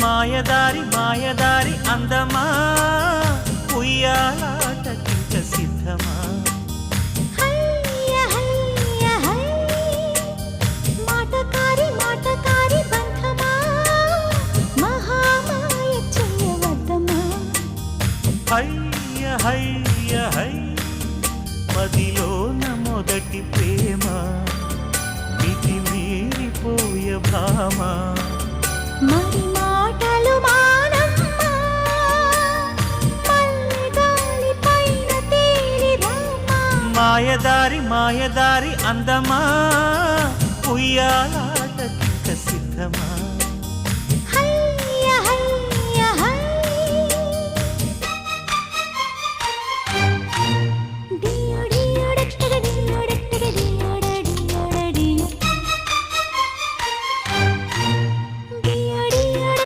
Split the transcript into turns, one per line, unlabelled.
మాయదారి మాయదారి అందమా ఉయ్యాలాటకింక సిద్ధమా
మాటకారి మాటకారి బంధమా మహామాయ చెయ్యవద్దమా
హయ్య హయ్య హై మదిలోన మొదటి ప్రేమ మితి మీరిపోయ భామ
మరి మాటలు మానమ్మా మల్లెగాలి పైన తేలి రామా
మాయదారి మాయదారి అందమా ఉయ్యాల